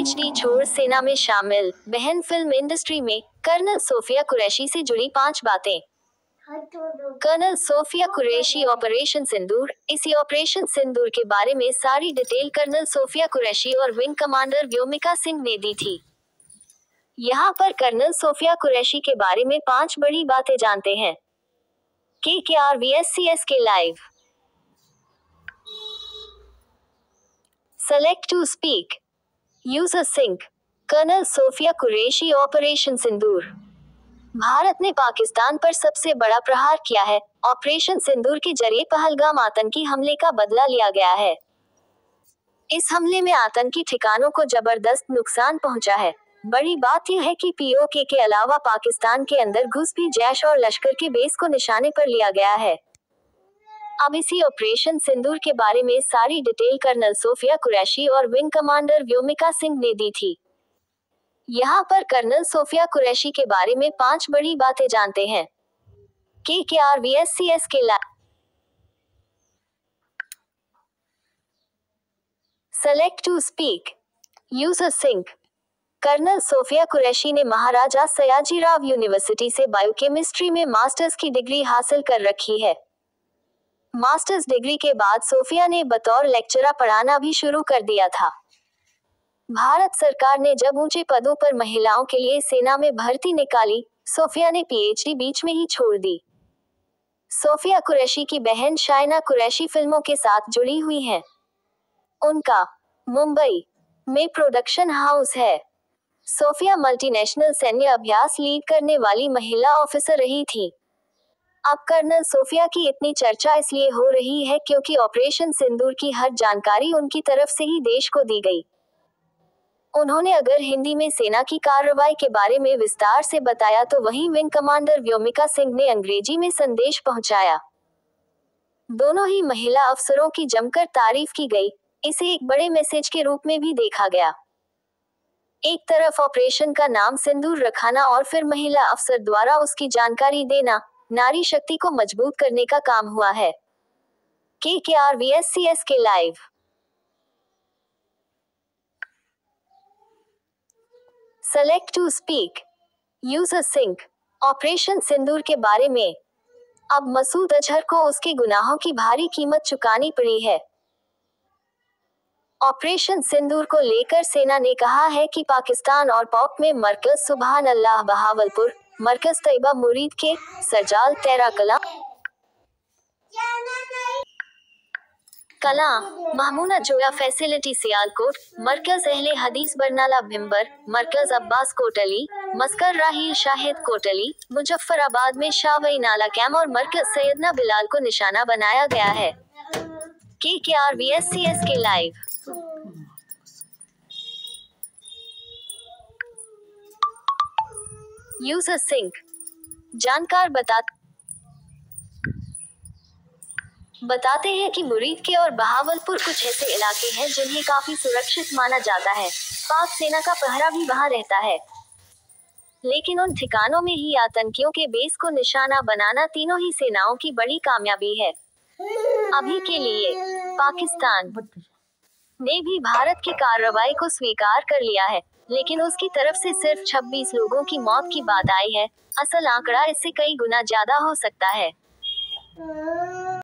PhD छोड़ सेना में शामिल, बहन फिल्म इंडस्ट्री में। कर्नल सोफिया कुरैशी से जुड़ी 5 बातें। कर्नल सोफिया कुरैशी ऑपरेशन सिंदूर। इसी ऑपरेशन सिंदूर के बारे में सारी डिटेल कर्नल सोफिया कुरैशी और विंग कमांडर व्योमिका सिंह ने दी थी। यहाँ पर कर्नल सोफिया कुरैशी के बारे में 5 बड़ी बातें जानते हैं। KKRVSCS के live. Select to speak. User sync. Colonel Sophia Qureshi operation Sindoor. Bharat ने पाकिस्तान पर सबसे बड़ा प्रहार किया है। ऑपरेशन सिंदूर के जरिए पहलगाम आतंकी हमले का बदला लिया गया है। इस हमले में आतंकी ठिकानों को जबरदस्त नुकसान पहुंचा है। बड़ी बात यह है कि POK के अलावा पाकिस्तान के अंदर घुस भी जैश और लश्कर के बेस को निशाने पर लिया गया है। अब इसी ऑपरेशन सिंदूर के बारे में सारी डिटेल कर्नल सोफिया कुरैशी और विंग कमांडर व्योमिका सिंह ने दी थी। यहाँ पर कर्नल सोफिया कुरैशी के बारे में 5 बड़ी बातें जानते हैं। KKRVSCS के live. Select to speak. User sync. Colonel Sophia Qureshi ने महाराजा सयाजीराव यूनिवर्सिटी से बायोकेमिस्ट्री में मास्टर्स की डिग्री हासिल कर रखी है। मास्टर्स डिग्री के बाद सोफिया ने बतौर लेक्चरर पढ़ाना भी शुरू कर दिया था। भारत सरकार ने जब ऊंचे पदों पर महिलाओं के लिए सेना में भर्ती निकाली, सोफिया ने PhD बीच में ही छोड़ दी। सोफिया कुरैशी की बहन शाइना कुरैशी फिल्मों के साथ जुड़ी हुई हैं। उनका मुंबई में प्रोडक्शन हाउस है। सोफिया मल्टीनेशनल सैन्य अभ्यास लीड करने वाली महिला ऑफिसर रही थी। अब कर्नल सोफिया की इतनी चर्चा इसलिए हो रही है क्योंकि ऑपरेशन सिंदूर की हर जानकारी उनकी तरफ से ही देश को दी गई। उन्होंने अगर हिंदी में सेना की कार्रवाई के बारे में विस्तार से बताया तो वहीं विंग कमांडर व्योमिका सिंह ने अंग्रेजी में संदेश पहुंचाया। दोनों ही महिला अफसरों की जमकर तारीफ की गई। इसे एक बड़े मैसेज के रूप में भी देखा गया। एक तरफ ऑपरेशन का नाम सिंदूर रखाना और फिर महिला अफसर द्वारा उसकी जानकारी देना, नारी शक्ति को मजबूत करने का काम हुआ है। KKRVSCS के live. Select to speak. User sync. Operation Sindoor के बारे में। अब मसूद अजहर को उसके गुनाहों की भारी कीमत चुकानी पड़ी है। ऑपरेशन सिंदूर को लेकर सेना ने कहा है कि पाकिस्तान और पाक में मरकज सुबहान अल्लाह बहावलपुर, मरकज तैयबा मुरीद के, सरजाल तेरा कला, महमूना जोया फैसिलिटी सियालकोट, मरकज अहले हदीस बरनाला भिम्बर, मरकज अब्बास कोटली, मस्कर राहील शाहिद कोटली, मुजफ्फराबाद में शावई नाला कैम और मरकज सैयदना बिलाल को निशाना बनाया गया है। KKRVSCS के लाइव। User sink. जानकार बताते हैं कि मुरीद के और बहावलपुर कुछ ऐसे इलाके हैं जिन्हें काफी सुरक्षित माना जाता है। पाक सेना का पहरा भी वहां रहता है, लेकिन उन ठिकानों में ही आतंकियों के बेस को निशाना बनाना तीनों ही सेनाओं की बड़ी कामयाबी है। अभी के लिए पाकिस्तान ने भी भारत की कार्रवाई को स्वीकार कर लिया है, लेकिन उसकी तरफ से सिर्फ 26 लोगों की मौत की बात आई है। असल आंकड़ा इससे कई गुना ज्यादा हो सकता है।